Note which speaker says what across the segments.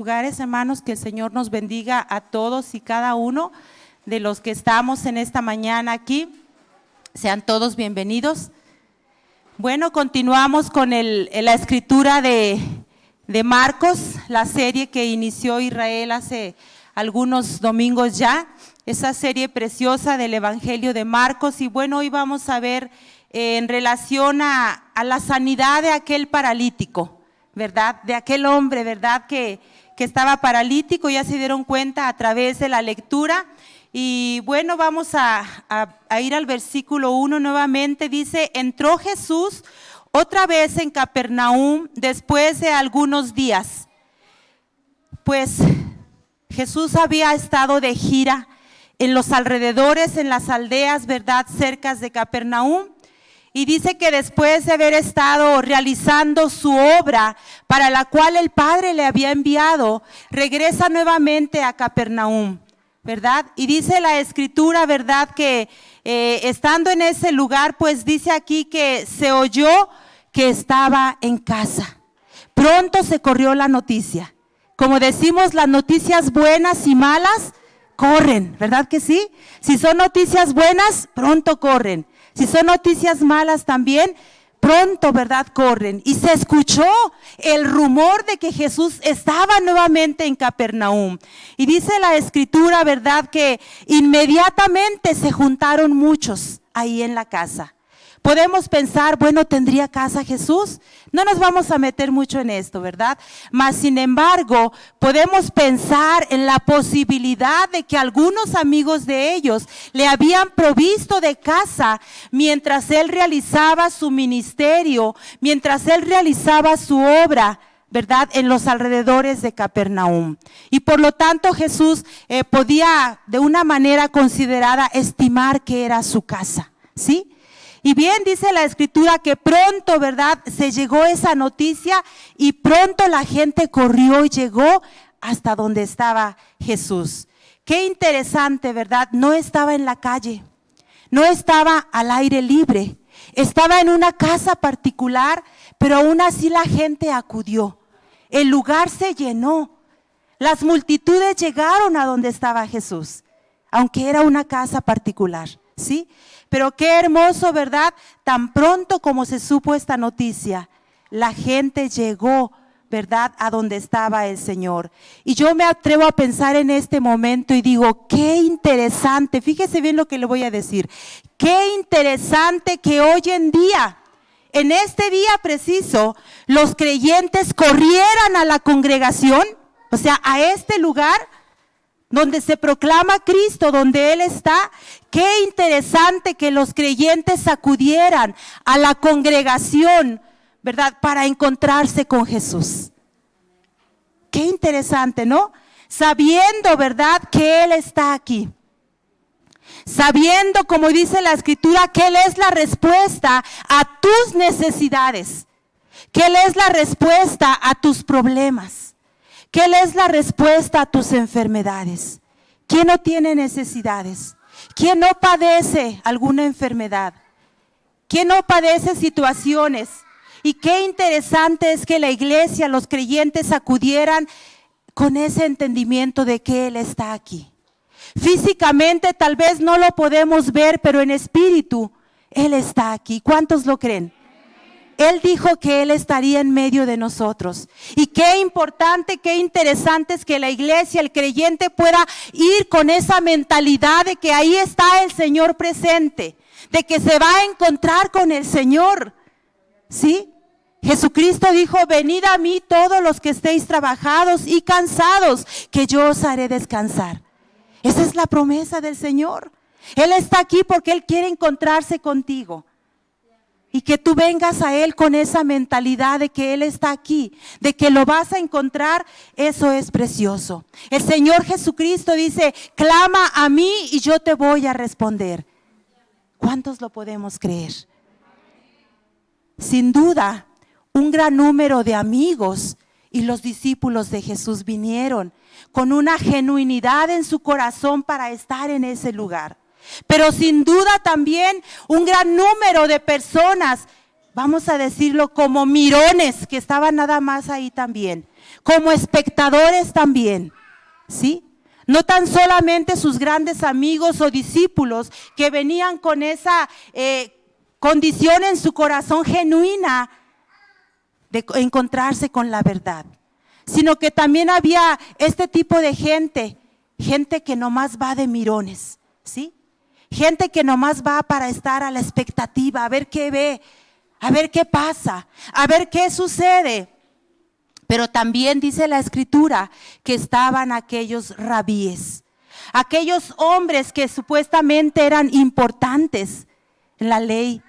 Speaker 1: Lugares, hermanos, que el Señor nos bendiga a todos y cada uno de los que estamos en esta mañana aquí. Sean todos bienvenidos. Bueno, continuamos con la escritura de Marcos, la serie que inició Israel hace algunos domingos ya, esa serie preciosa del Evangelio de Marcos. Y bueno, hoy vamos a ver en relación a la sanidad de aquel paralítico, ¿verdad? De aquel hombre, ¿verdad? Que estaba paralítico, ya se dieron cuenta a través de la lectura. Y bueno, vamos a ir al versículo 1 nuevamente. Dice: entró Jesús otra vez en Capernaum después de algunos días. Pues Jesús había estado de gira en los alrededores, en las aldeas, ¿verdad?, cerca de Capernaum. Y dice que después de haber estado realizando su obra para la cual el Padre le había enviado, regresa nuevamente a Capernaum, ¿verdad? Y dice la Escritura, ¿verdad?, que estando en ese lugar, pues dice aquí que se oyó que estaba en casa. Pronto se corrió la noticia. Como decimos, las noticias buenas y malas corren, ¿verdad que sí? Si son noticias buenas, pronto corren. Si son noticias malas también, pronto, ¿verdad?, corren. Y se escuchó el rumor de que Jesús estaba nuevamente en Capernaum. Y dice la Escritura, ¿verdad?, que inmediatamente se juntaron muchos ahí en la casa. Podemos pensar, bueno, ¿tendría casa Jesús? No nos vamos a meter mucho en esto, ¿verdad? Mas, sin embargo, podemos pensar en la posibilidad de que algunos amigos de ellos le habían provisto de casa mientras él realizaba su ministerio, mientras él realizaba su obra, ¿verdad?, en los alrededores de Capernaum. Y por lo tanto Jesús podía de una manera considerada estimar que era su casa, ¿sí? Y bien, dice la Escritura que pronto, ¿verdad?, se llegó esa noticia y pronto la gente corrió y llegó hasta donde estaba Jesús. Qué interesante, ¿verdad? No estaba en la calle, no estaba al aire libre, estaba en una casa particular, pero aún así la gente acudió. El lugar se llenó, las multitudes llegaron a donde estaba Jesús, aunque era una casa particular, ¿sí? Pero qué hermoso, ¿verdad? Tan pronto como se supo esta noticia, la gente llegó, ¿verdad?, a donde estaba el Señor. Y yo me atrevo a pensar en este momento y digo, qué interesante, fíjese bien lo que le voy a decir, qué interesante que hoy en día, en este día preciso, los creyentes corrieran a la congregación, o sea, a este lugar donde se proclama Cristo, donde Él está. Qué interesante que los creyentes acudieran a la congregación, ¿verdad?, para encontrarse con Jesús. Qué interesante, ¿no? Sabiendo, ¿verdad?, que Él está aquí. Sabiendo, como dice la Escritura, que Él es la respuesta a tus necesidades, que Él es la respuesta a tus problemas, que Él es la respuesta a tus enfermedades. ¿Quién no tiene necesidades? ¿Quién no padece alguna enfermedad? ¿Quién no padece situaciones? Y qué interesante es que la iglesia, los creyentes acudieran con ese entendimiento de que Él está aquí. Físicamente tal vez no lo podemos ver, pero en espíritu Él está aquí. ¿Cuántos lo creen? Él dijo que Él estaría en medio de nosotros. Y qué importante, qué interesante es que la iglesia, el creyente pueda ir con esa mentalidad de que ahí está el Señor presente, de que se va a encontrar con el Señor, ¿sí? Jesucristo dijo: venid a mí todos los que estéis trabajados y cansados, que yo os haré descansar. Esa es la promesa del Señor. Él está aquí porque Él quiere encontrarse contigo. Y que tú vengas a Él con esa mentalidad de que Él está aquí, de que lo vas a encontrar, eso es precioso. El Señor Jesucristo dice: clama a mí y yo te voy a responder. ¿Cuántos lo podemos creer? Sin duda, un gran número de amigos y los discípulos de Jesús vinieron con una genuinidad en su corazón para estar en ese lugar. Pero sin duda también un gran número de personas, vamos a decirlo como mirones, que estaban nada más ahí también. como espectadores también, ¿sí? No tan solamente sus grandes amigos o discípulos que venían con esa condición en su corazón genuina de encontrarse con la verdad, sino que también había este tipo de gente que nomás va de mirones, ¿sí? Gente que nomás va para estar a la expectativa, a ver qué ve, a ver qué pasa, a ver qué sucede. Pero también dice la Escritura que estaban aquellos rabíes, aquellos hombres que supuestamente eran importantes en la ley,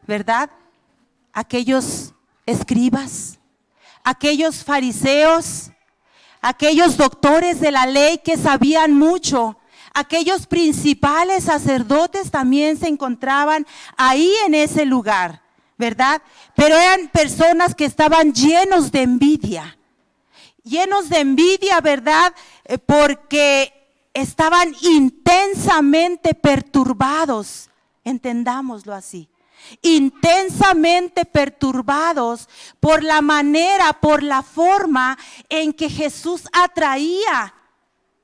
Speaker 1: ¿verdad? Aquellos escribas, aquellos fariseos, aquellos doctores de la ley que sabían mucho, aquellos principales sacerdotes también se encontraban ahí en ese lugar, ¿verdad? Pero eran personas que estaban llenos de envidia, ¿verdad? Porque estaban intensamente perturbados, entendámoslo así, intensamente perturbados por la manera, por la forma en que Jesús atraía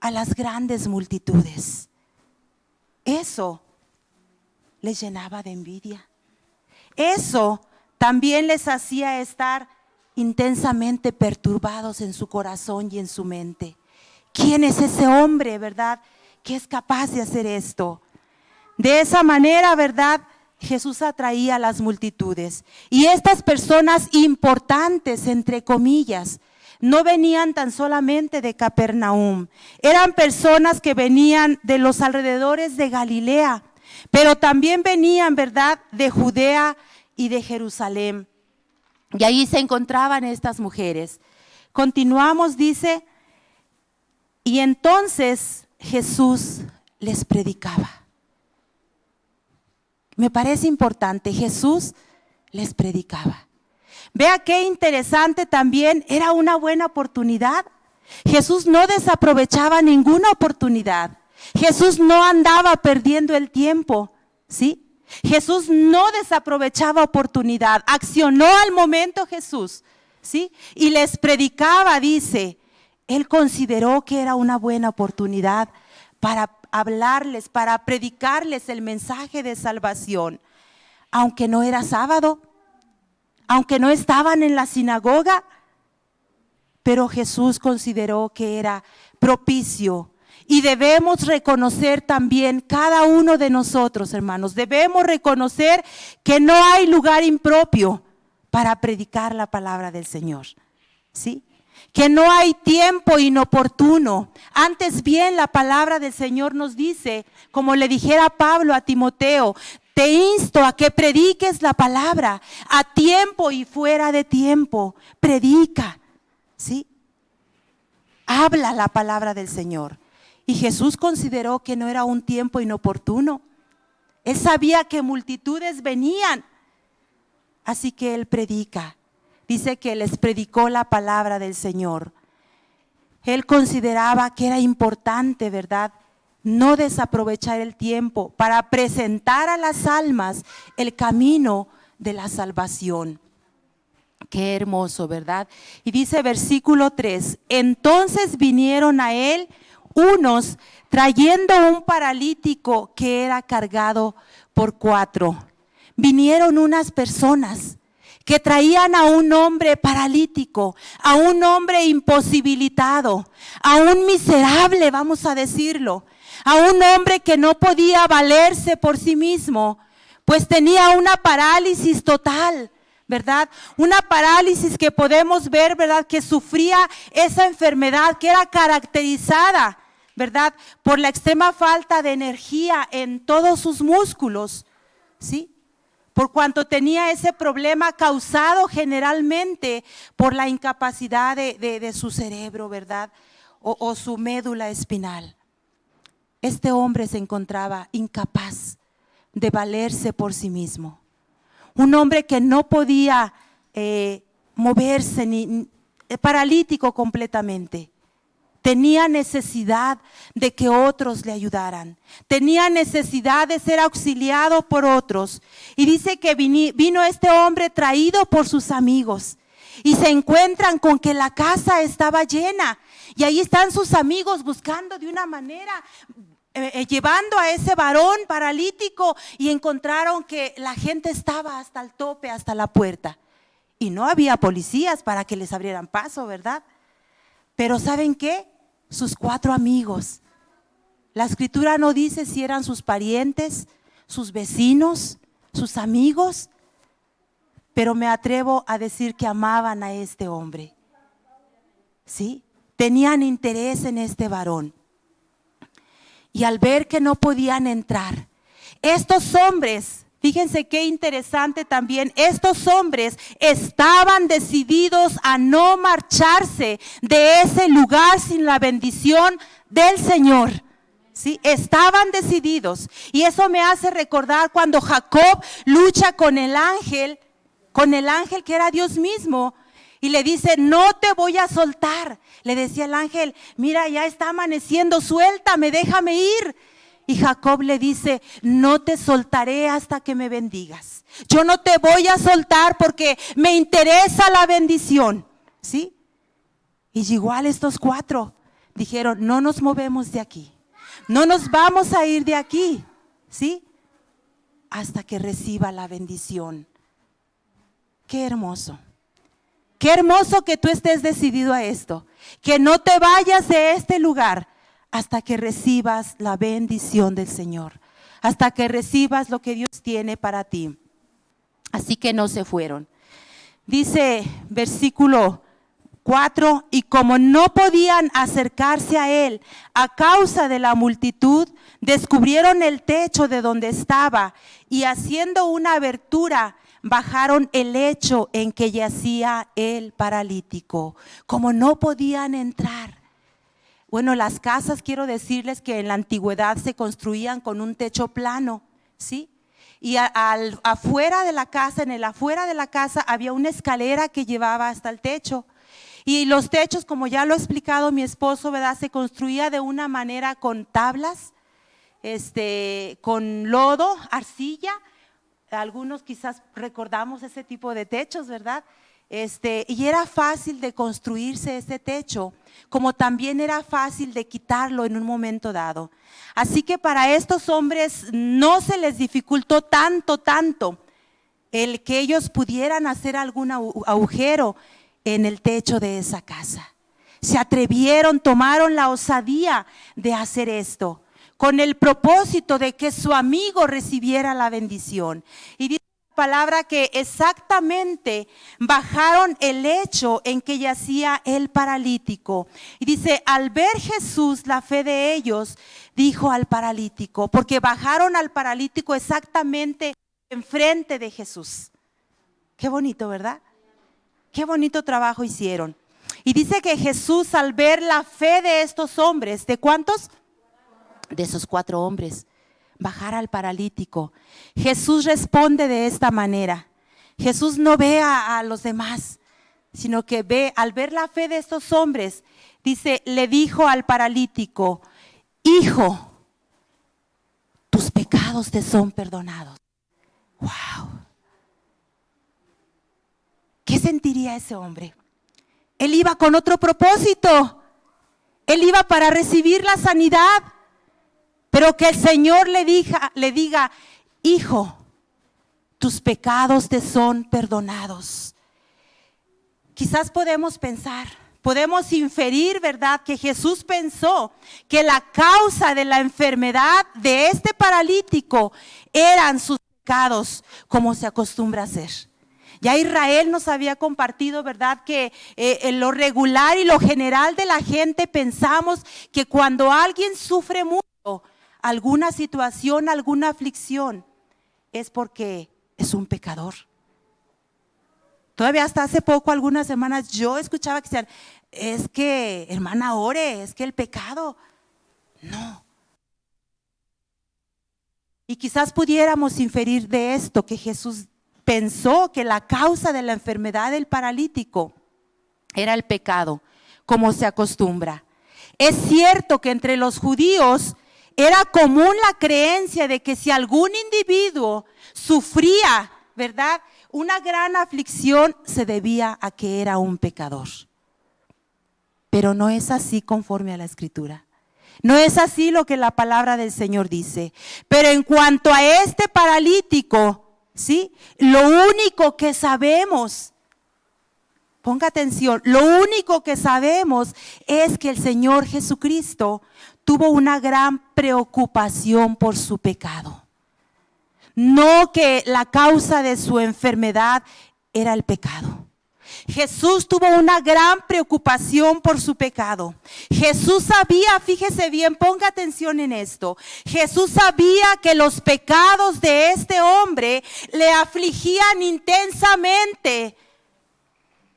Speaker 1: a las grandes multitudes. Eso les llenaba de envidia. Eso también les hacía estar intensamente perturbados en su corazón y en su mente. ¿Quién es ese hombre, verdad, que es capaz de hacer esto? De esa manera, verdad, Jesús atraía a las multitudes. Y estas personas importantes, entre comillas, no venían tan solamente de Capernaum. Eran personas que venían de los alrededores de Galilea, pero también venían, ¿verdad?, de Judea y de Jerusalén. Y ahí se encontraban estas mujeres. Continuamos, dice, y entonces Jesús les predicaba. Me parece importante, Jesús les predicaba. Vea qué interesante también, era una buena oportunidad. Jesús no desaprovechaba ninguna oportunidad. Jesús no andaba perdiendo el tiempo, ¿sí? Jesús no desaprovechaba oportunidad, accionó al momento Jesús, ¿sí? Y les predicaba, dice, él consideró que era una buena oportunidad para hablarles, para predicarles el mensaje de salvación, aunque no era sábado, aunque no estaban en la sinagoga, pero Jesús consideró que era propicio. Y debemos reconocer también, cada uno de nosotros, hermanos, debemos reconocer que no hay lugar impropio para predicar la palabra del Señor, ¿sí? Que no hay tiempo inoportuno. Antes bien, la palabra del Señor nos dice, como le dijera Pablo a Timoteo, te insto a que prediques la palabra a tiempo y fuera de tiempo. Predica, ¿sí? Habla la palabra del Señor. Y Jesús consideró que no era un tiempo inoportuno. Él sabía que multitudes venían. Así que Él predica. Dice que les predicó la palabra del Señor. Él consideraba que era importante, ¿verdad?, no desaprovechar el tiempo para presentar a las almas el camino de la salvación. Qué hermoso, ¿verdad? Y dice versículo 3, entonces vinieron a Él unos trayendo un paralítico que era cargado por 4. Vinieron unas personas que traían a un hombre paralítico, a un hombre imposibilitado, a un miserable, vamos a decirlo, a un hombre que no podía valerse por sí mismo, pues tenía una parálisis total, ¿verdad? Una parálisis que podemos ver, ¿verdad?, que sufría esa enfermedad que era caracterizada, ¿verdad?, por la extrema falta de energía en todos sus músculos, ¿sí? Por cuanto tenía ese problema causado generalmente por la incapacidad de su cerebro, ¿verdad?, o su médula espinal. Este hombre se encontraba incapaz de valerse por sí mismo. Un hombre que no podía moverse, ni paralítico completamente. Tenía necesidad de que otros le ayudaran. Tenía necesidad de ser auxiliado por otros. Y dice que vino este hombre traído por sus amigos. y se encuentran con que la casa estaba llena. Y ahí están sus amigos buscando de una manera, llevando a ese varón paralítico, y encontraron que la gente estaba hasta el tope, hasta la puerta. Y no había policías para que les abrieran paso, ¿verdad? Pero ¿saben qué? Sus 4 amigos. La escritura no dice si eran sus parientes, sus vecinos, sus amigos, pero me atrevo a decir que amaban a este hombre. ¿Sí? Tenían interés en este varón. Y al ver que no podían entrar, estos hombres, fíjense qué interesante también, estos hombres estaban decididos a no marcharse de ese lugar sin la bendición del Señor. ¿Sí? Estaban decididos. Y eso me hace recordar cuando Jacob lucha con el ángel que era Dios mismo, y le dice: no te voy a soltar. Le decía el ángel: mira, ya está amaneciendo, suéltame, déjame ir. Y Jacob le dice: no te soltaré hasta que me bendigas. Yo no te voy a soltar porque me interesa la bendición. ¿Sí? Y igual estos 4 dijeron: no nos movemos de aquí. No nos vamos a ir de aquí, ¿sí? Hasta que reciba la bendición. Qué hermoso. Qué hermoso que tú estés decidido a esto. Que no te vayas de este lugar hasta que recibas la bendición del Señor. Hasta que recibas lo que Dios tiene para ti. Así que no se fueron. Dice versículo 4, y como no podían acercarse a él a causa de la multitud, descubrieron el techo de donde estaba, y haciendo una abertura, bajaron el lecho en que yacía el paralítico. Como no podían entrar. Bueno, las casas, quiero decirles que en la antigüedad se construían con un techo plano, ¿sí? Y afuera de la casa, en el afuera de la casa, había una escalera que llevaba hasta el techo. Y los techos, como ya lo ha explicado mi esposo, ¿verdad? Se construía de una manera con tablas, con lodo, arcilla. Algunos quizás recordamos ese tipo de techos, ¿verdad? Y era fácil de construirse ese techo, como también era fácil de quitarlo en un momento dado. Así que para estos hombres no se les dificultó tanto el que ellos pudieran hacer algún agujero en el techo de esa casa. Se atrevieron, tomaron la osadía de hacer esto, con el propósito de que su amigo recibiera la bendición. Y dice la palabra que exactamente bajaron el lecho en que yacía el paralítico. Y dice: al ver Jesús la fe de ellos, dijo al paralítico, porque bajaron al paralítico exactamente enfrente de Jesús. Qué bonito, ¿verdad? Qué bonito trabajo hicieron. Y dice que Jesús, al ver la fe de estos hombres, ¿de cuántos? De esos 4 hombres, bajar al paralítico. Jesús responde de esta manera. Jesús no ve a los demás, sino que ve, al ver la fe de estos hombres, dice, le dijo al paralítico: hijo, tus pecados te son perdonados. Wow. ¿Qué sentiría ese hombre? Él iba con otro propósito. Él iba para recibir la sanidad. Pero que el Señor le diga: hijo, tus pecados te son perdonados. Quizás podemos pensar, podemos inferir, ¿verdad?, que Jesús pensó que la causa de la enfermedad de este paralítico eran sus pecados, como se acostumbra a hacer. Ya Israel nos había compartido, ¿verdad?, que en lo regular y lo general de la gente pensamos que cuando alguien sufre mucho alguna situación, alguna aflicción, es porque es un pecador. Todavía hasta hace poco, algunas semanas, yo escuchaba que decían: es que, hermana, ore, es que el pecado. No. Y quizás pudiéramos inferir de esto que Jesús pensó que la causa de la enfermedad del paralítico era el pecado, como se acostumbra. Es cierto que entre los judíos era común la creencia de que si algún individuo sufría, ¿verdad?, una gran aflicción se debía a que era un pecador. Pero no es así conforme a la Escritura. No es así lo que la palabra del Señor dice. Pero en cuanto a este paralítico, ¿sí? Lo único que sabemos, ponga atención, lo único que sabemos es que el Señor Jesucristo tuvo una gran preocupación por su pecado. No que la causa de su enfermedad era el pecado. Jesús tuvo una gran preocupación por su pecado. Jesús sabía, fíjese bien, ponga atención en esto. Jesús sabía que los pecados de este hombre le afligían intensamente.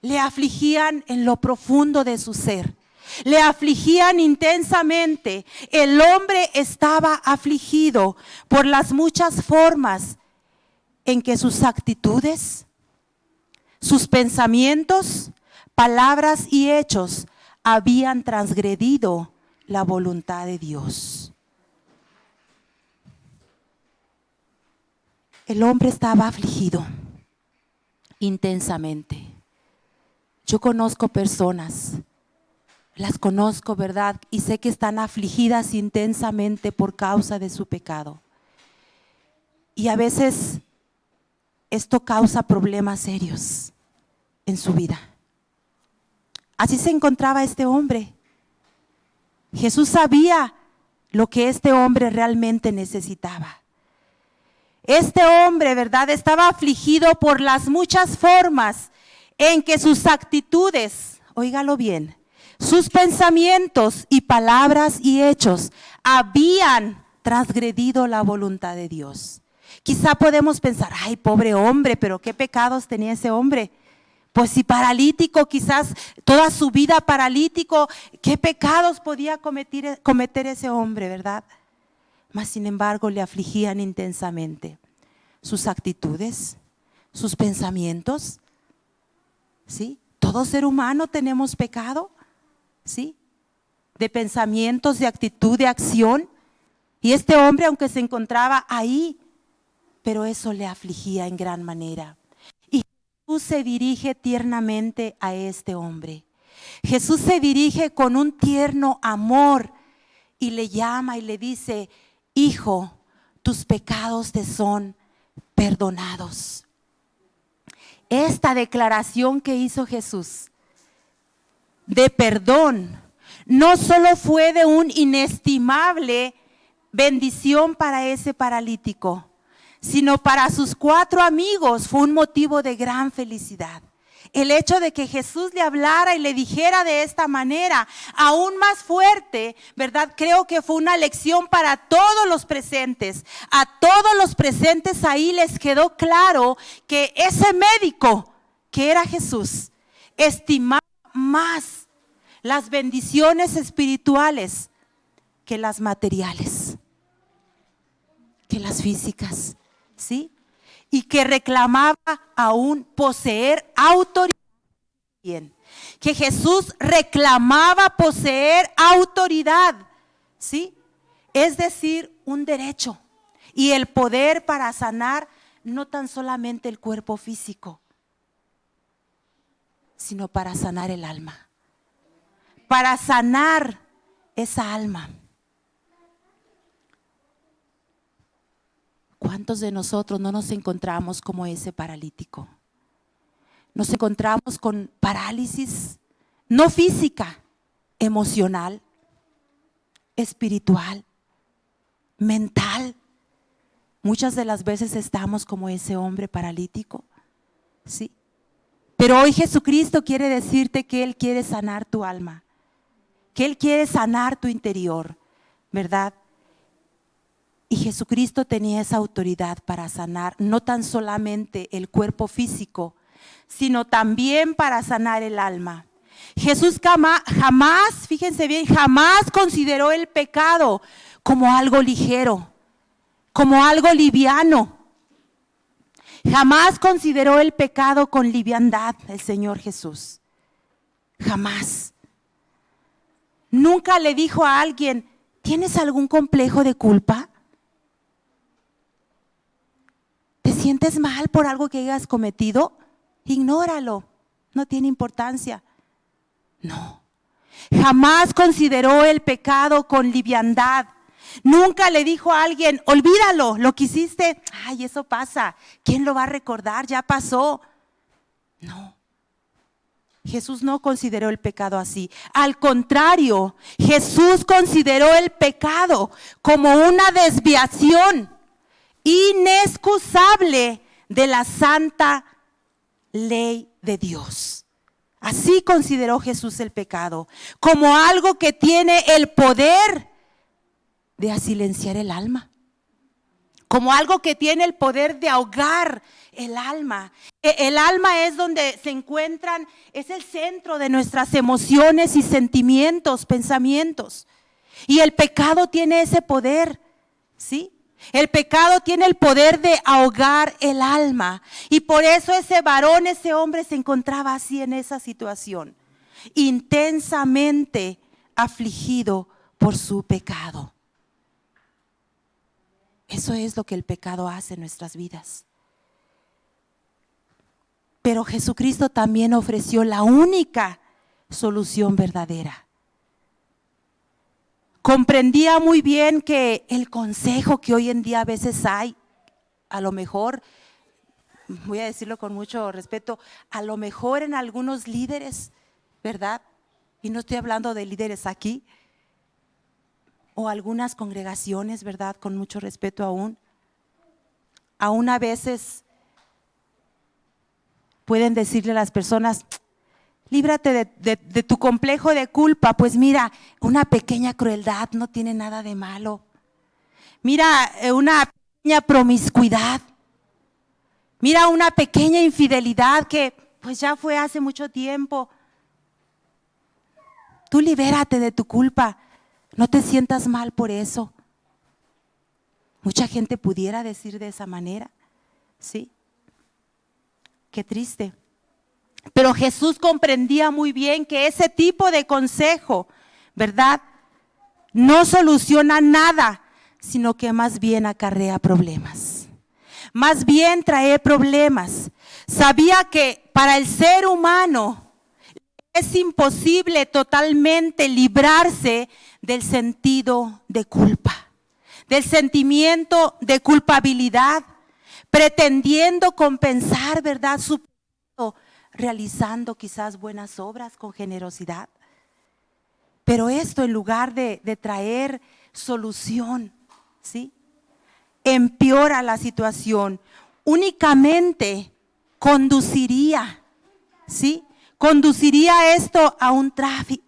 Speaker 1: Le afligían en lo profundo de su ser. Le afligían intensamente. El hombre estaba afligido por las muchas formas en que sus actitudes, sus pensamientos, palabras y hechos habían transgredido la voluntad de Dios. El hombre estaba afligido intensamente. Yo conozco personas, las conozco, ¿verdad? Y sé que están afligidas intensamente por causa de su pecado. Y a veces esto causa problemas serios en su vida. Así se encontraba este hombre. Jesús sabía lo que este hombre realmente necesitaba. Este hombre, ¿verdad?, estaba afligido por las muchas formas en que sus actitudes, óigalo bien, sus pensamientos y palabras y hechos habían transgredido la voluntad de Dios. Quizá podemos pensar, ay, pobre hombre, pero qué pecados tenía ese hombre. Pues si paralítico, quizás toda su vida paralítico, qué pecados podía cometer ese hombre, ¿verdad? Mas sin embargo le afligían intensamente sus actitudes, sus pensamientos, ¿sí? Todo ser humano tenemos pecado, ¿sí? De pensamientos, de actitud, de acción. Y este hombre, aunque se encontraba ahí, pero eso le afligía en gran manera. Y Jesús se dirige tiernamente a este hombre. Jesús se dirige con un tierno amor y le llama y le dice, hijo, tus pecados te son perdonados. Esta declaración que hizo Jesús de perdón no solo fue de un inestimable bendición para ese paralítico, sino para sus 4 amigos fue un motivo de gran felicidad. El hecho de que Jesús le hablara y le dijera de esta manera, aún más fuerte, ¿verdad? Creo que fue una lección para todos los presentes. A todos los presentes ahí les quedó claro que ese médico, que era Jesús, estimaba más las bendiciones espirituales que las materiales, que las físicas, ¿sí? Y que reclamaba aún poseer autoridad. Bien, que Jesús reclamaba poseer autoridad, ¿sí? Es decir, un derecho y el poder para sanar no tan solamente el cuerpo físico, sino para sanar el alma, para sanar esa alma. ¿Cuántos de nosotros no nos encontramos como ese paralítico? Nos encontramos con parálisis, no física, emocional, espiritual, mental. Muchas de las veces estamos como ese hombre paralítico, ¿sí? Pero hoy Jesucristo quiere decirte que Él quiere sanar tu alma, que Él quiere sanar tu interior, ¿verdad? Y Jesucristo tenía esa autoridad para sanar no tan solamente el cuerpo físico, sino también para sanar el alma. Jesús jamás, fíjense bien, jamás consideró el pecado como algo ligero, como algo liviano. Jamás consideró el pecado con liviandad el Señor Jesús. Jamás. Nunca le dijo a alguien, ¿tienes algún complejo de culpa? sientes mal por algo que hayas cometido? Ignóralo, no tiene importancia. No, jamás consideró el pecado con liviandad. Nunca le dijo a alguien, olvídalo, lo que hiciste, ay, eso pasa, ¿quién lo va a recordar? Ya pasó. No, Jesús no consideró el pecado así. Al contrario, Jesús consideró el pecado como una desviación inexcusable de la santa ley de Dios. Así consideró Jesús el pecado, como algo que tiene el poder de silenciar el alma, como algo que tiene el poder de ahogar el alma. El alma es donde se encuentran, es el centro de nuestras emociones y sentimientos, pensamientos. Y el pecado tiene ese poder, ¿sí? El pecado tiene el poder de ahogar el alma. Y por eso ese varón, ese hombre se encontraba así en esa situación, intensamente afligido por su pecado. Eso es lo que el pecado hace en nuestras vidas. Pero Jesucristo también ofreció la única solución verdadera. Comprendía muy bien que el consejo que hoy en día a veces hay, a lo mejor, voy a decirlo con mucho respeto, a lo mejor en algunos líderes, ¿verdad? Y no estoy hablando de líderes aquí, o algunas congregaciones, ¿verdad? Con mucho respeto aún a veces pueden decirle a las personas, líbrate de tu complejo de culpa, pues mira, una pequeña crueldad no tiene nada de malo. Mira, una pequeña promiscuidad, mira, una pequeña infidelidad que pues ya fue hace mucho tiempo. Tú libérate de tu culpa. No te sientas mal por eso. Mucha gente pudiera decir de esa manera, ¿sí? Qué triste. Pero Jesús comprendía muy bien que ese tipo de consejo, ¿verdad? No soluciona nada, sino que más bien acarrea problemas. Más bien trae problemas. Sabía que para el ser humano es imposible totalmente librarse del sentido de culpa, del sentimiento de culpabilidad, pretendiendo compensar, ¿verdad?, su pecado, realizando quizás buenas obras con generosidad. Pero esto, en lugar de traer solución, ¿sí?, empeora la situación, únicamente conduciría, ¿sí?, conduciría esto a un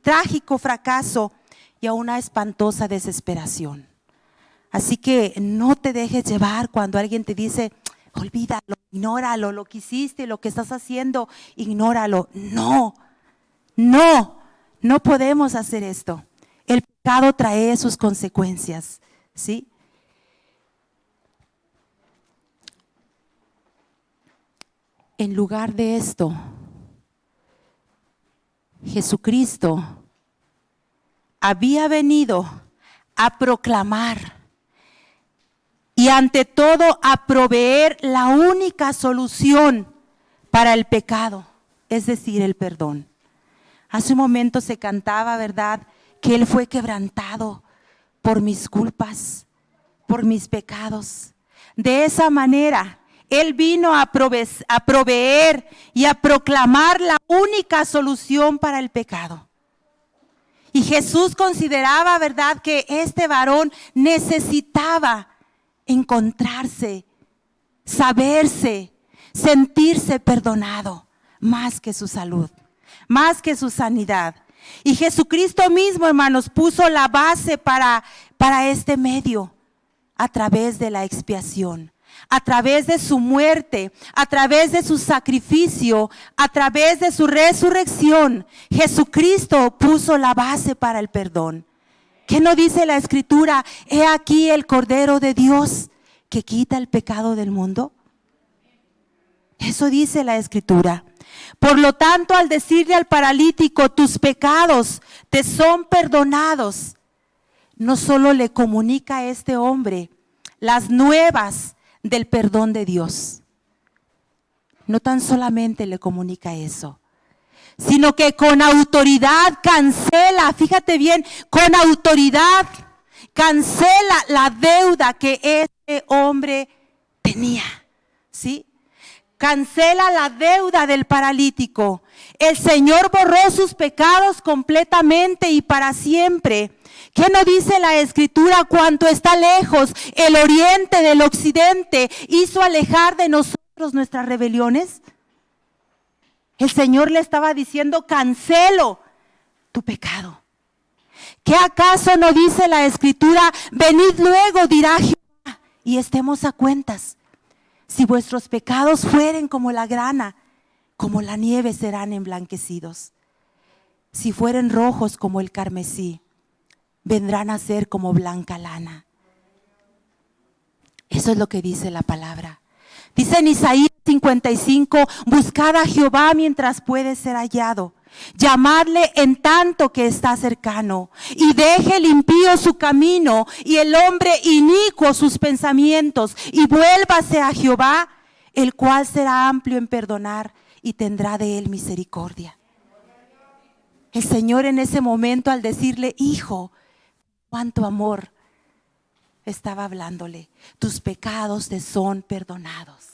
Speaker 1: trágico fracaso y a una espantosa desesperación. Así que no te dejes llevar cuando alguien te dice, olvídalo, ignóralo, lo que hiciste, lo que estás haciendo, ignóralo. No, no podemos hacer esto. El pecado trae sus consecuencias, ¿sí? En lugar de esto, Jesucristo había venido a proclamar y ante todo a proveer la única solución para el pecado, es decir, el perdón. Hace un momento se cantaba, ¿verdad?, que Él fue quebrantado por mis culpas, por mis pecados. De esa manera, Él vino a proveer y a proclamar la única solución para el pecado. Y Jesús consideraba, ¿verdad?, que este varón necesitaba encontrarse, saberse, sentirse perdonado, más que su salud, más que su sanidad. Y Jesucristo mismo, hermanos, puso la base para este medio a través de la expiación, a través de su muerte, a través de su sacrificio, a través de su resurrección. Jesucristo puso la base para el perdón. ¿Qué no dice la Escritura? He aquí el Cordero de Dios que quita el pecado del mundo. Eso dice la Escritura. Por lo tanto, al decirle al paralítico, tus pecados te son perdonados, no solo le comunica a este hombre las nuevas del perdón de Dios, no tan solamente le comunica eso, sino que con autoridad cancela, fíjate bien, con autoridad cancela la deuda que este hombre tenía, ¿sí? Cancela la deuda del paralítico. El Señor borró sus pecados completamente y para siempre. ¿Qué no dice la Escritura? Cuanto está lejos el oriente del occidente, hizo alejar de nosotros nuestras rebeliones. El Señor le estaba diciendo, cancelo tu pecado. ¿Qué acaso no dice la Escritura? Venid luego, dirá Jehová, y estemos a cuentas. Si vuestros pecados fueren como la grana, como la nieve serán emblanquecidos. Si fueren rojos como el carmesí, vendrán a ser como blanca lana. Eso es lo que dice la palabra. Dice en Isaías 55, buscad a Jehová mientras puede ser hallado. Llamadle en tanto que está cercano, y deje el impío su camino y el hombre inicuo sus pensamientos, y vuélvase a Jehová, el cual será amplio en perdonar y tendrá de él misericordia. El Señor en ese momento, al decirle, hijo, cuánto amor, estaba hablándole, tus pecados te son perdonados.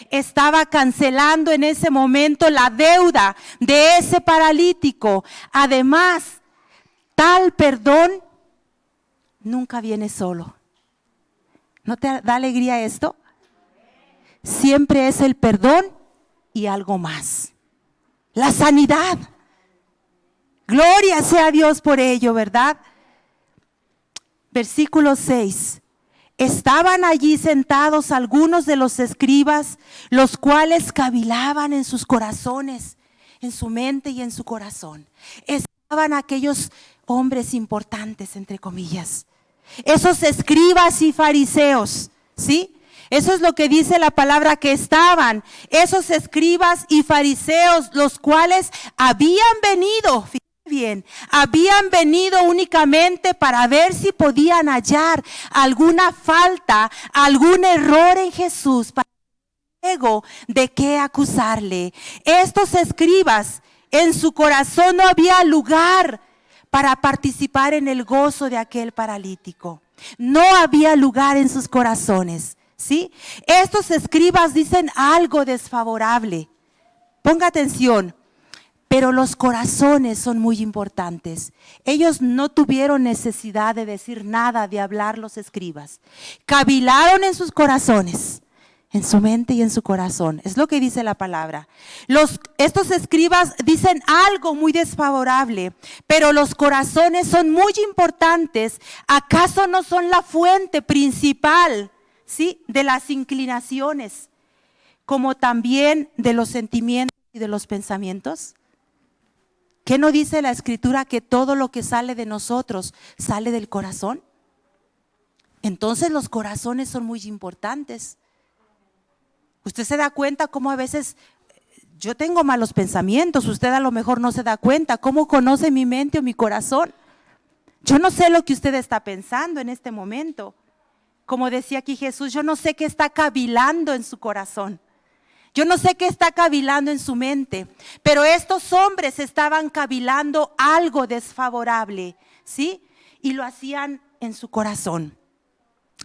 Speaker 1: Estaba cancelando en ese momento la deuda de ese paralítico. Además, tal perdón nunca viene solo. ¿No te da alegría esto? Siempre es el perdón y algo más. La sanidad. Gloria sea a Dios por ello, ¿verdad? Versículo 6. Estaban allí sentados algunos de los escribas, los cuales cavilaban en sus corazones, en su mente y en su corazón. Estaban aquellos hombres importantes, entre comillas, esos escribas y fariseos, ¿sí? Eso es lo que dice la palabra, que estaban esos escribas y fariseos, los cuales habían venido, bien, habían venido únicamente para ver si podían hallar alguna falta, algún error en Jesús, para luego de qué acusarle. Estos escribas, en su corazón no había lugar para participar en el gozo de aquel paralítico. No había lugar en sus corazones, ¿sí? Estos escribas dicen algo desfavorable. Ponga atención. Pero los corazones son muy importantes. Ellos no tuvieron necesidad de decir nada, de hablar los escribas. Cavilaron en sus corazones, en su mente y en su corazón. Es lo que dice la palabra. Estos escribas dicen algo muy desfavorable, pero los corazones son muy importantes. ¿Acaso no son la fuente principal, ¿sí?, de las inclinaciones, como también de los sentimientos y de los pensamientos? ¿Qué no dice la Escritura que todo lo que sale de nosotros sale del corazón? Entonces los corazones son muy importantes. Usted se da cuenta cómo a veces yo tengo malos pensamientos, usted a lo mejor no se da cuenta. ¿Cómo conoce mi mente o mi corazón? Yo no sé lo que usted está pensando en este momento. Como decía aquí Jesús, yo no sé qué está cavilando en su corazón. Yo no sé qué está cavilando en su mente, pero estos hombres estaban cavilando algo desfavorable, ¿sí? Y lo hacían en su corazón.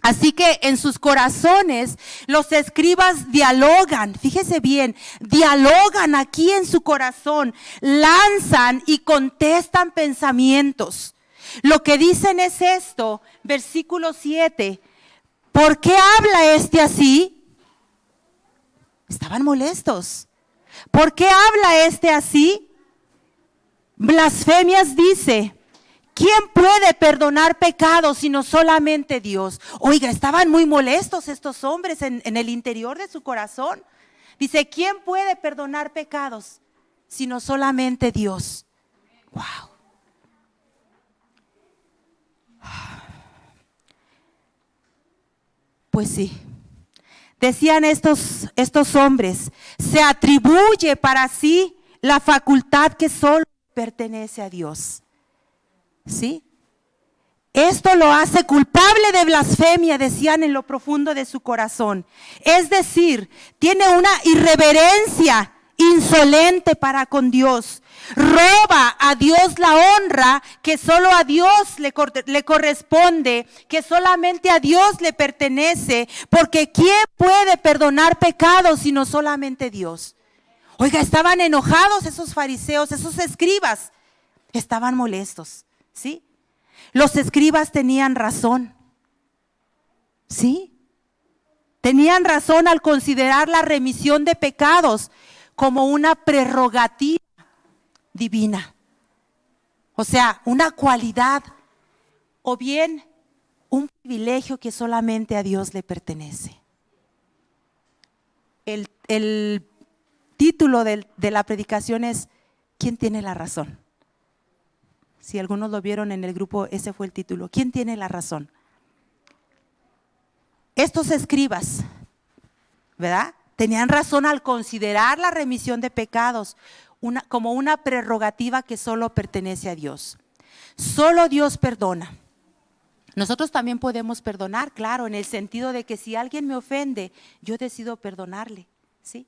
Speaker 1: Así que en sus corazones los escribas dialogan, fíjese bien, dialogan aquí en su corazón, lanzan y contestan pensamientos. Lo que dicen es esto, versículo 7, ¿por qué habla este así? Estaban molestos. ¿Por qué habla este así? Blasfemias dice. ¿Quién puede perdonar pecados sino solamente Dios? Oiga, estaban muy molestos estos hombres en el interior de su corazón. Dice, ¿quién puede perdonar pecados sino solamente Dios? Wow. Pues sí. Decían estos hombres, se atribuye para sí la facultad que solo pertenece a Dios. ¿Sí? Esto lo hace culpable de blasfemia, decían en lo profundo de su corazón. Es decir, tiene una irreverencia insolente para con Dios. Roba a Dios la honra que solo a Dios le corresponde, que solamente a Dios le pertenece, porque ¿quién puede perdonar pecados sino solamente Dios? Oiga, estaban enojados esos fariseos, esos escribas, estaban molestos, ¿sí? Los escribas tenían razón, ¿sí? Tenían razón al considerar la remisión de pecados como una prerrogativa divina. O sea, una cualidad o bien un privilegio que solamente a Dios le pertenece. El título de la predicación es ¿quién tiene la razón? Si algunos lo vieron en el grupo, ese fue el título. ¿Quién tiene la razón? Estos escribas, ¿verdad? Tenían razón al considerar la remisión de pecados como una prerrogativa que solo pertenece a Dios. Solo Dios perdona. Nosotros también podemos perdonar, claro, en el sentido de que si alguien me ofende, yo decido perdonarle, ¿sí?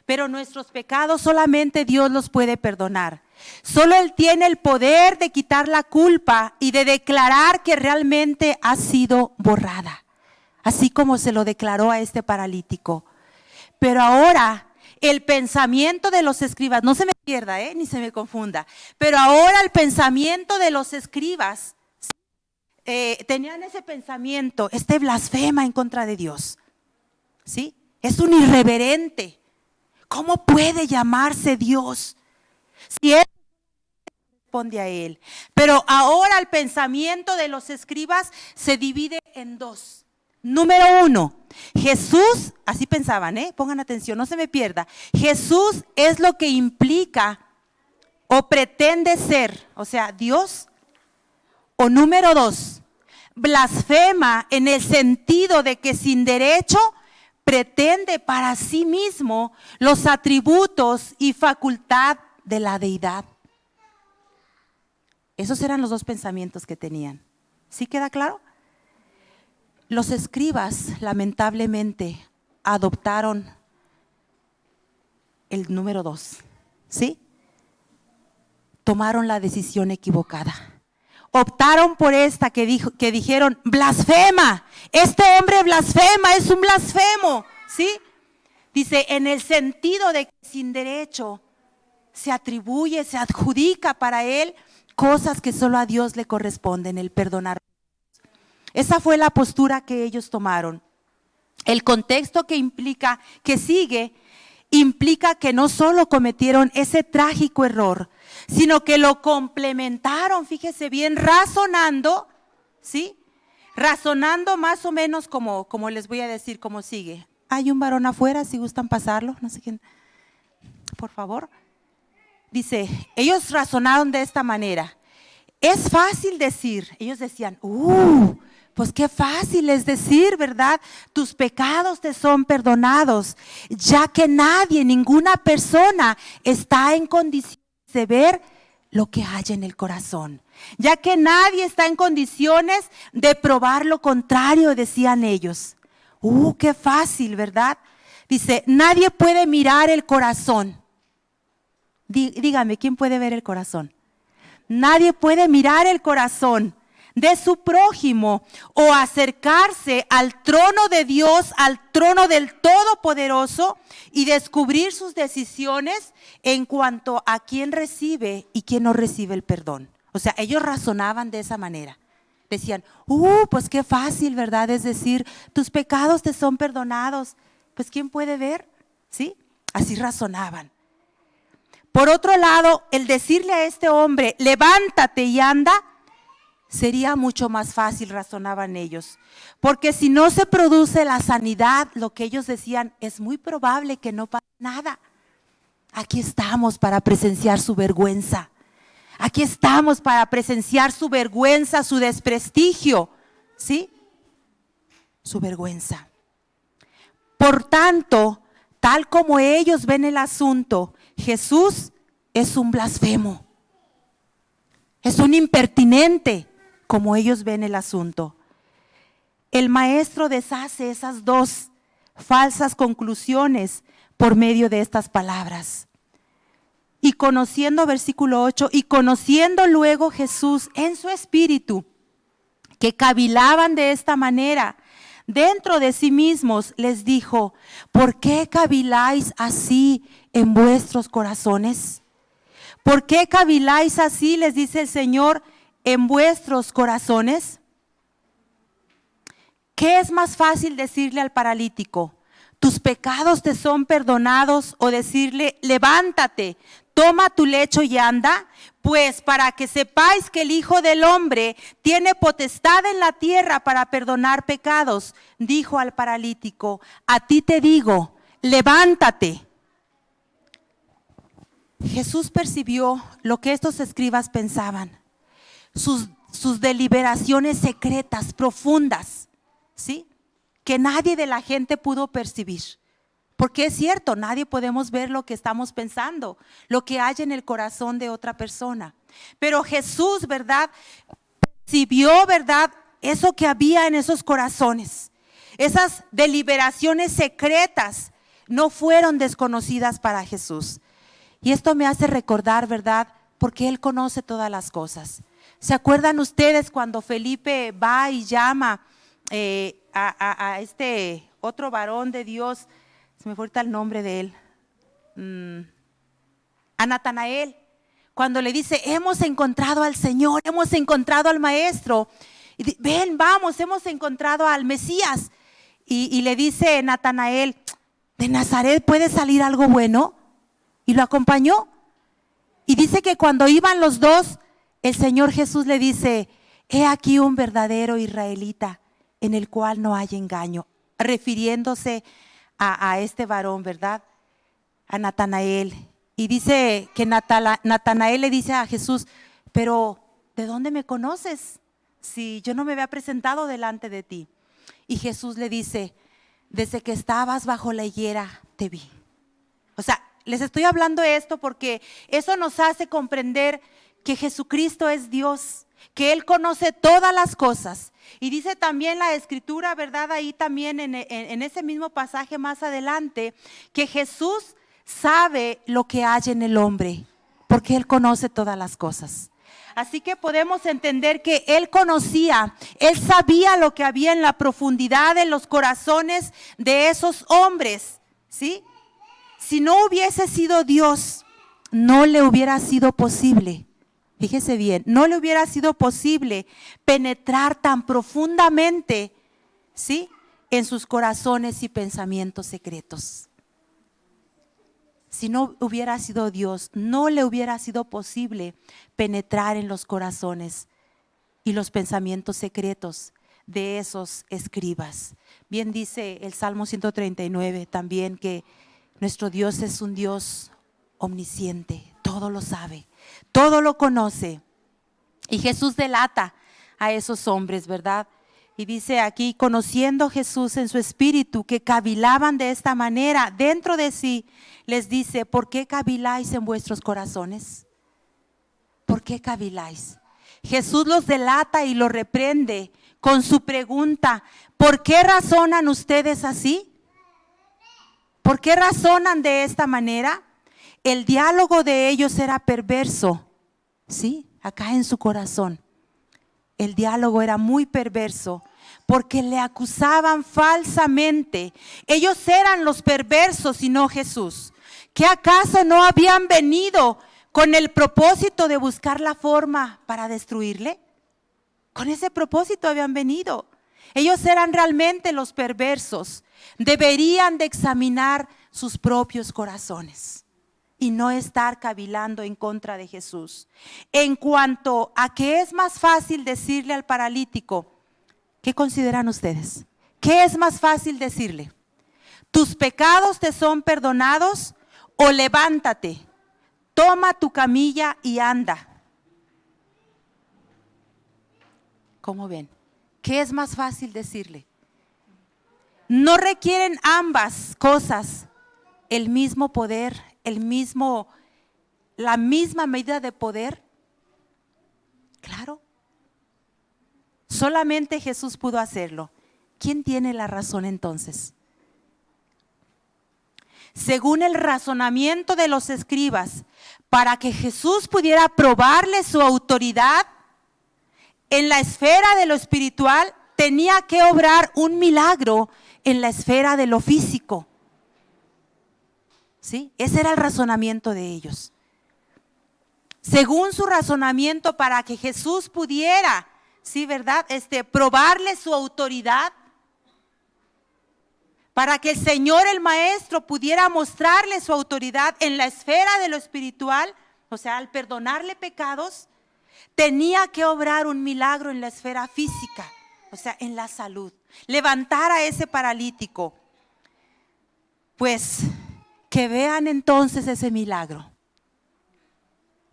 Speaker 1: Pero nuestros pecados solamente Dios los puede perdonar. Solo Él tiene el poder de quitar la culpa y de declarar que realmente ha sido borrada, así como se lo declaró a este paralítico. Pero ahora el pensamiento de los escribas, no se me pierda, ni se me confunda, pero ahora el pensamiento de los escribas, tenían ese pensamiento, este blasfema en contra de Dios, ¿sí? Es un irreverente. ¿Cómo puede llamarse Dios si Él responde a Él? Pero ahora el pensamiento de los escribas se divide en dos. Número uno, Jesús, así pensaban, pongan atención, no se me pierda. Jesús es lo que implica o pretende ser, o sea, Dios. O número dos, blasfema en el sentido de que sin derecho pretende para sí mismo los atributos y facultad de la deidad. Esos eran los dos pensamientos que tenían. ¿Sí queda claro? Los escribas, lamentablemente, adoptaron el número dos, ¿sí? Tomaron la decisión equivocada. Optaron por esta que dijeron, blasfema, este hombre blasfema, es un blasfemo, ¿sí? Dice, en el sentido de que sin derecho se atribuye, se adjudica para él cosas que solo a Dios le corresponden, el perdonar. Esa fue la postura que ellos tomaron. El contexto que sigue, implica que no solo cometieron ese trágico error, sino que lo complementaron, fíjese bien, razonando, ¿sí? Razonando más o menos como les voy a decir, como sigue. Hay un varón afuera, si gustan pasarlo, no sé quién, por favor. Dice, ellos razonaron de esta manera. Es fácil decir, ellos decían, pues qué fácil es decir, ¿verdad? Tus pecados te son perdonados, ya que nadie, ninguna persona está en condiciones de ver lo que hay en el corazón, ya que nadie está en condiciones de probar lo contrario, decían ellos. Qué fácil, ¿verdad? Dice, nadie puede mirar el corazón. Dígame, ¿quién puede ver el corazón? Nadie puede mirar el corazón de su prójimo o acercarse al trono de Dios, al trono del Todopoderoso y descubrir sus decisiones en cuanto a quién recibe y quién no recibe el perdón. O sea, ellos razonaban de esa manera. Decían, pues qué fácil, ¿verdad? Es decir, tus pecados te son perdonados. Pues ¿quién puede ver? ¿Sí? Así razonaban. Por otro lado, el decirle a este hombre, levántate y anda, sería mucho más fácil, razonaban ellos. Porque si no se produce la sanidad, lo que ellos decían, es muy probable que no pase nada. Aquí estamos para presenciar su vergüenza. Aquí estamos para presenciar su vergüenza, su desprestigio, ¿sí? Su vergüenza. Por tanto, tal como ellos ven el asunto, Jesús es un blasfemo, es un impertinente, como ellos ven el asunto. El maestro deshace esas dos falsas conclusiones por medio de estas palabras. Y conociendo, versículo 8, y conociendo luego Jesús en su espíritu, que cavilaban de esta manera, dentro de sí mismos, les dijo: ¿por qué caviláis así en vuestros corazones? ¿Por qué caviláis así, les dice el Señor, en vuestros corazones? ¿Qué es más fácil decirle al paralítico: tus pecados te son perdonados, o decirle: levántate, toma tu lecho y anda? Pues para que sepáis que el Hijo del Hombre tiene potestad en la tierra para perdonar pecados, dijo al paralítico: a ti te digo, levántate. Jesús percibió lo que estos escribas pensaban, sus deliberaciones secretas, profundas, ¿sí? Que nadie de la gente pudo percibir. Porque es cierto, nadie podemos ver lo que estamos pensando, lo que hay en el corazón de otra persona. Pero Jesús, ¿verdad?, percibió, ¿verdad?, eso que había en esos corazones. Esas deliberaciones secretas no fueron desconocidas para Jesús. Y esto me hace recordar, ¿verdad?, porque Él conoce todas las cosas. ¿Se acuerdan ustedes cuando Felipe va y llama a este otro varón de Dios? Se me fue ahorita el nombre de él. A Natanael, cuando le dice: hemos encontrado al Señor, hemos encontrado al Maestro. Y ven, vamos, hemos encontrado al Mesías. Y le dice Natanael: ¿de Nazaret puede salir algo bueno? Y lo acompañó. Y dice que cuando iban los dos, el Señor Jesús le dice: he aquí un verdadero israelita, en el cual no hay engaño. Refiriéndose a este varón, ¿verdad?, a Natanael. Y dice que Natanael le dice a Jesús: pero ¿de dónde me conoces? Si yo no me había presentado delante de ti. Y Jesús le dice: desde que estabas bajo la higuera te vi. O sea, les estoy hablando esto porque eso nos hace comprender que Jesucristo es Dios, que Él conoce todas las cosas. Y dice también la Escritura, ¿verdad?, ahí también en ese mismo pasaje más adelante, que Jesús sabe lo que hay en el hombre, porque Él conoce todas las cosas. Así que podemos entender que Él conocía, Él sabía lo que había en la profundidad de los corazones de esos hombres, ¿sí? Si no hubiese sido Dios, no le hubiera sido posible. Fíjese bien, no le hubiera sido posible penetrar tan profundamente, ¿sí?, en sus corazones y pensamientos secretos. Si no hubiera sido Dios, no le hubiera sido posible penetrar en los corazones y los pensamientos secretos de esos escribas. Bien dice el Salmo 139 también que nuestro Dios es un Dios omnisciente, todo lo sabe, todo lo conoce. Y Jesús delata a esos hombres, ¿verdad? Y dice aquí: conociendo Jesús en su espíritu, que cavilaban de esta manera dentro de sí, les dice: ¿por qué caviláis en vuestros corazones? ¿Por qué caviláis? Jesús los delata y los reprende con su pregunta: ¿por qué razonan ustedes así? ¿Por qué razonan de esta manera? El diálogo de ellos era perverso, ¿sí? Acá en su corazón. El diálogo era muy perverso porque le acusaban falsamente. Ellos eran los perversos y no Jesús. ¿Qué acaso no habían venido con el propósito de buscar la forma para destruirle? Con ese propósito habían venido. Ellos eran realmente los perversos. Deberían de examinar sus propios corazones y no estar cavilando en contra de Jesús. En cuanto a que es más fácil decirle al paralítico, ¿qué consideran ustedes? ¿Qué es más fácil decirle? ¿Tus pecados te son perdonados? O levántate, toma tu camilla y anda. ¿Cómo ven? ¿Qué es más fácil decirle? ¿No requieren ambas cosas el mismo poder, la misma medida de poder? Claro. Solamente Jesús pudo hacerlo. ¿Quién tiene la razón entonces? Según el razonamiento de los escribas, para que Jesús pudiera probarle su autoridad en la esfera de lo espiritual, tenía que obrar un milagro en la esfera de lo físico. ¿Sí? Ese era el razonamiento de ellos. Según su razonamiento, para que Jesús pudiera, sí, ¿verdad? Probarle su autoridad, para que el Señor, el Maestro, pudiera mostrarle su autoridad en la esfera de lo espiritual, o sea, al perdonarle pecados, tenía que obrar un milagro en la esfera física, o sea, en la salud. Levantar a ese paralítico. Pues, que vean entonces ese milagro.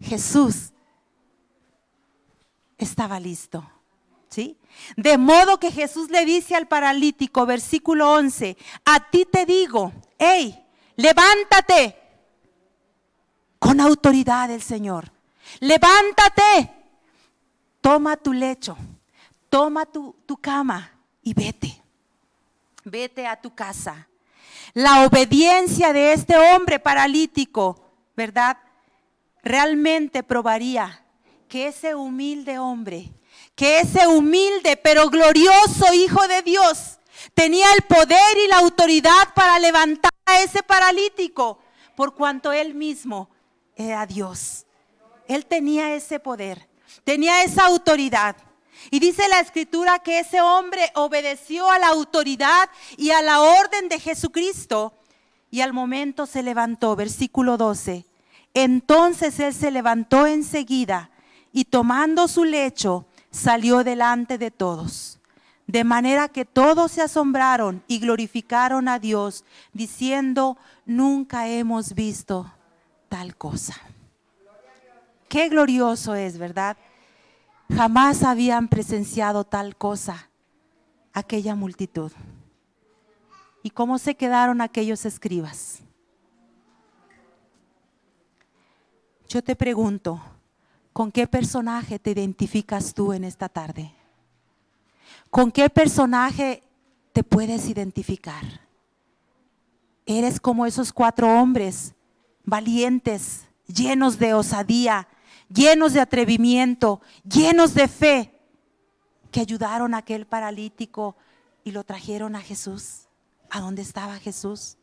Speaker 1: Jesús estaba listo. ¿Sí? De modo que Jesús le dice al paralítico, versículo 11, a ti te digo, hey, levántate, con autoridad del Señor, levántate, toma tu lecho, toma tu cama y vete a tu casa. La obediencia de este hombre paralítico, ¿verdad? Realmente probaría que ese humilde hombre, que ese humilde pero glorioso Hijo de Dios tenía el poder y la autoridad para levantar a ese paralítico, por cuanto él mismo era Dios. Él tenía ese poder, tenía esa autoridad. Y dice la Escritura que ese hombre obedeció a la autoridad y a la orden de Jesucristo, y al momento se levantó. Versículo 12. Entonces él se levantó enseguida y tomando su lecho salió delante de todos, de manera que todos se asombraron y glorificaron a Dios, diciendo, nunca hemos visto tal cosa. Qué glorioso es, ¿verdad? Jamás habían presenciado tal cosa aquella multitud. ¿Y cómo se quedaron aquellos escribas? Yo te pregunto, ¿con qué personaje te identificas tú en esta tarde? ¿Con qué personaje te puedes identificar? Eres como esos 4 hombres valientes, llenos de osadía, llenos de atrevimiento, llenos de fe, que ayudaron a aquel paralítico y lo trajeron a Jesús, a donde estaba Jesús.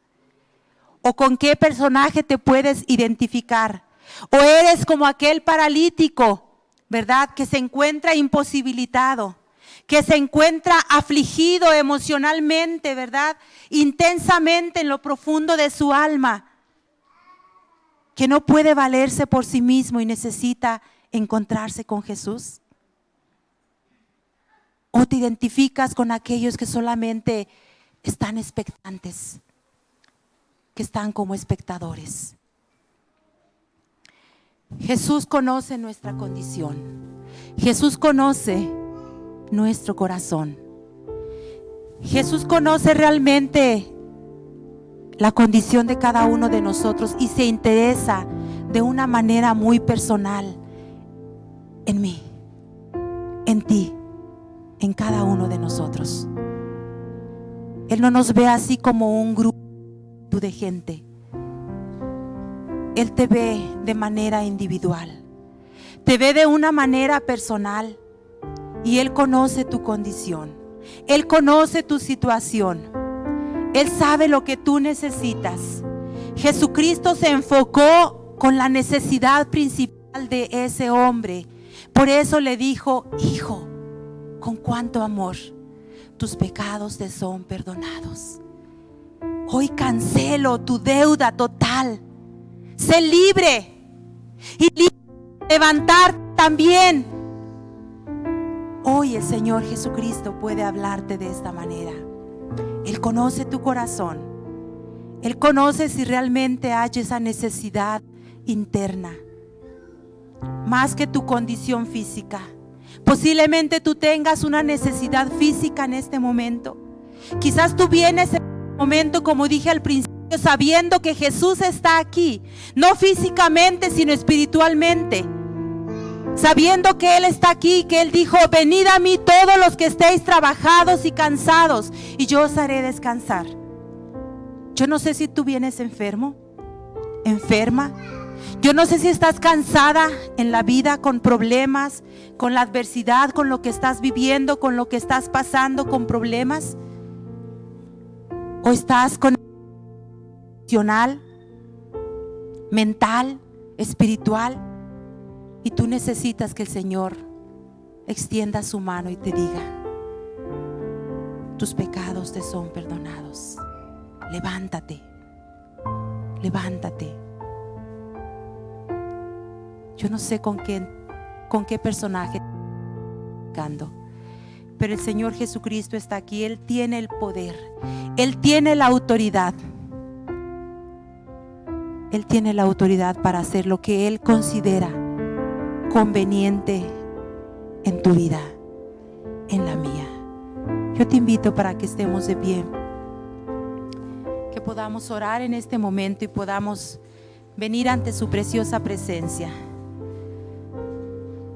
Speaker 1: ¿O con qué personaje te puedes identificar? ¿O eres como aquel paralítico, verdad, que se encuentra imposibilitado, que se encuentra afligido emocionalmente, verdad, intensamente en lo profundo de su alma, que no puede valerse por sí mismo y necesita encontrarse con Jesús? ¿O te identificas con aquellos que solamente están expectantes, que están como espectadores? Jesús conoce nuestra condición. Jesús conoce nuestro corazón. Jesús conoce realmente la condición de cada uno de nosotros y se interesa de una manera muy personal en mí, en ti, en cada uno de nosotros. Él no nos ve así como un grupo de gente. Él te ve de manera individual, te ve de una manera personal, y Él conoce tu condición, Él conoce tu situación, Él sabe lo que tú necesitas. Jesucristo se enfocó con la necesidad principal de ese hombre. Por eso le dijo: hijo, con cuánto amor, tus pecados te son perdonados. Hoy cancelo tu deuda total. Sé libre y libre de levantar también. Hoy el Señor Jesucristo puede hablarte de esta manera. Él conoce tu corazón. Él conoce si realmente hay esa necesidad interna, más que tu condición física. Posiblemente tú tengas una necesidad física en este momento. Quizás tú vienes en este momento, como dije al principio, sabiendo que Jesús está aquí, no físicamente, sino espiritualmente. sabiendo que Él está aquí, que Él dijo: venid a mí todos los que estéis trabajados y cansados, y yo os haré descansar. Yo no sé si tú vienes enfermo, enferma. Yo no sé si estás cansada en la vida, con problemas, con la adversidad, con lo que estás viviendo, con lo que estás pasando, con problemas. O estás con emocional, mental, espiritual, y tú necesitas que el Señor extienda su mano y te diga: tus pecados te son perdonados. Levántate, levántate. Yo no sé con qué personaje estoy, pero el Señor Jesucristo está aquí. Él tiene el poder, Él tiene la autoridad. Él tiene la autoridad para hacer lo que Él considera conveniente en tu vida, en la mía. Yo te invito para que estemos de pie, que podamos orar en este momento y podamos venir ante su preciosa presencia.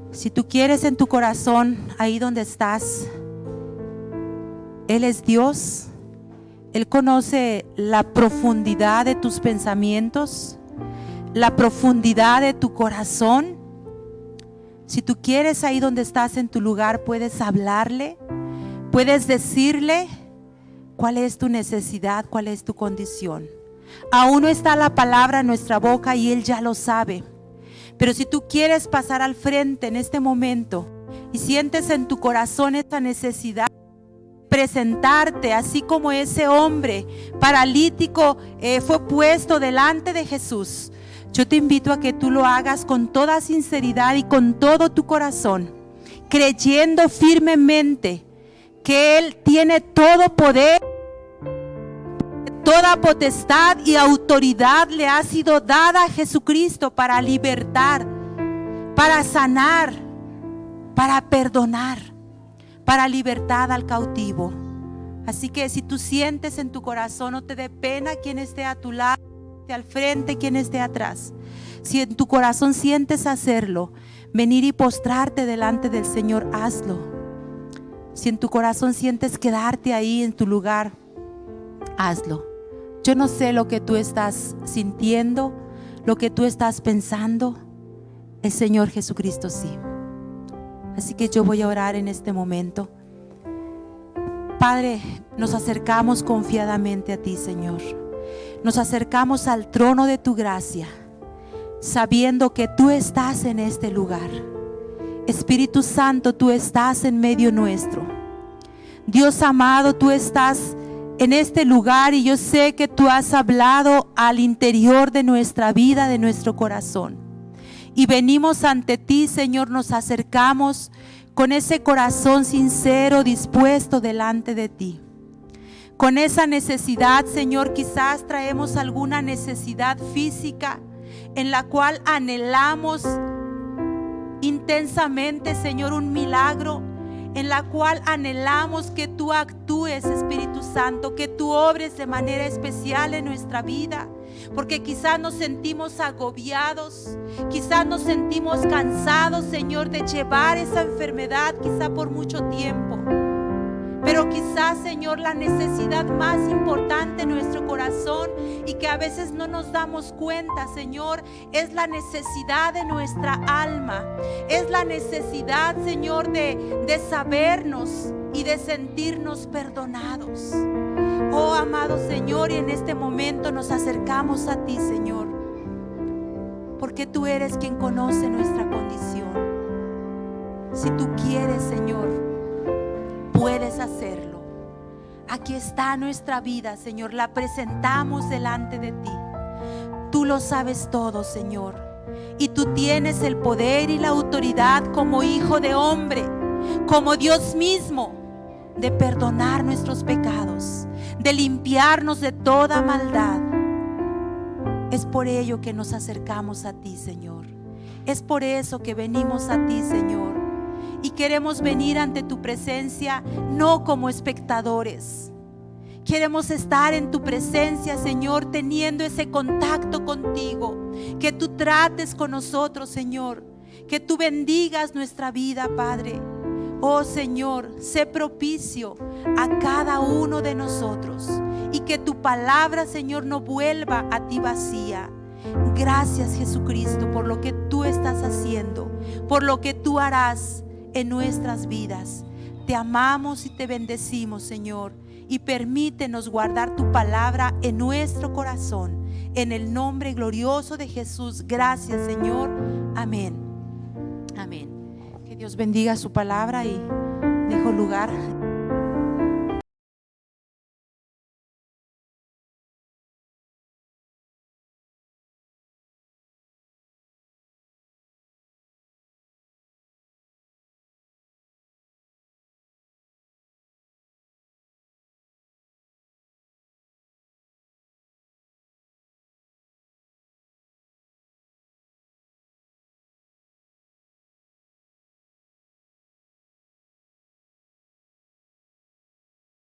Speaker 1: Si tú quieres en tu corazón, ahí donde estás, Él es Dios. Él conoce la profundidad de tus pensamientos, la profundidad de tu corazón. Si tú quieres, ahí donde estás en tu lugar, puedes hablarle, puedes decirle cuál es tu necesidad, cuál es tu condición. Aún no está la palabra en nuestra boca y Él ya lo sabe. Pero si tú quieres pasar al frente en este momento y sientes en tu corazón esta necesidad, presentarte así como ese hombre paralítico fue puesto delante de Jesús, yo te invito a que tú lo hagas con toda sinceridad y con todo tu corazón, creyendo firmemente que Él tiene todo poder, toda potestad y autoridad le ha sido dada a Jesucristo para libertar, para sanar, para perdonar, para libertad al cautivo. Así que si tú sientes en tu corazón, no te dé pena quien esté a tu lado, al frente, quien esté atrás. Si en tu corazón sientes hacerlo, venir y postrarte delante del Señor, hazlo. Si en tu corazón sientes quedarte ahí en tu lugar, hazlo. Yo no sé lo que tú estás sintiendo, lo que tú estás pensando. El Señor Jesucristo sí. Así que yo voy a orar en este momento. Padre, nos acercamos confiadamente a ti, Señor. Nos acercamos al trono de tu gracia, sabiendo que tú estás en este lugar. Espíritu Santo, tú estás en medio nuestro. Dios amado, tú estás en este lugar y yo sé que tú has hablado al interior de nuestra vida, de nuestro corazón. Y venimos ante ti, Señor, nos acercamos con ese corazón sincero, dispuesto delante de ti. Con esa necesidad, Señor, quizás traemos alguna necesidad física en la cual anhelamos intensamente, Señor, un milagro, en la cual anhelamos que tú actúes, Espíritu Santo, que tú obres de manera especial en nuestra vida, porque quizás nos sentimos agobiados, quizás nos sentimos cansados, Señor, de llevar esa enfermedad quizá por mucho tiempo. Pero quizás, Señor, la necesidad más importante en nuestro corazón y que a veces no nos damos cuenta, Señor, es la necesidad de nuestra alma. Es la necesidad, Señor, de sabernos y de sentirnos perdonados. Oh, amado Señor, y en este momento nos acercamos a ti, Señor, porque tú eres quien conoce nuestra condición. Si tú quieres, Señor, puedes hacerlo. Aquí está nuestra vida, Señor, la presentamos delante de ti. Tú lo sabes todo, Señor, y tú tienes el poder y la autoridad como hijo de hombre, como Dios mismo, de perdonar nuestros pecados, de limpiarnos de toda maldad. Es por ello que nos acercamos a ti, Señor. Es por eso que venimos a ti, Señor. Y queremos venir ante tu presencia no como espectadores. Queremos estar en tu presencia, Señor, teniendo ese contacto contigo. Que tú trates con nosotros, Señor. Que tú bendigas nuestra vida, Padre. Oh Señor, sé propicio a cada uno de nosotros y que tu palabra, Señor, no vuelva a ti vacía. Gracias, Jesucristo, por lo que tú estás haciendo, por lo que tú harás en nuestras vidas. Te amamos y te bendecimos, Señor, y permítenos guardar tu palabra en nuestro corazón. En el nombre glorioso de Jesús. Gracias, Señor. Amén. Amén. Que Dios bendiga su palabra y dejo lugar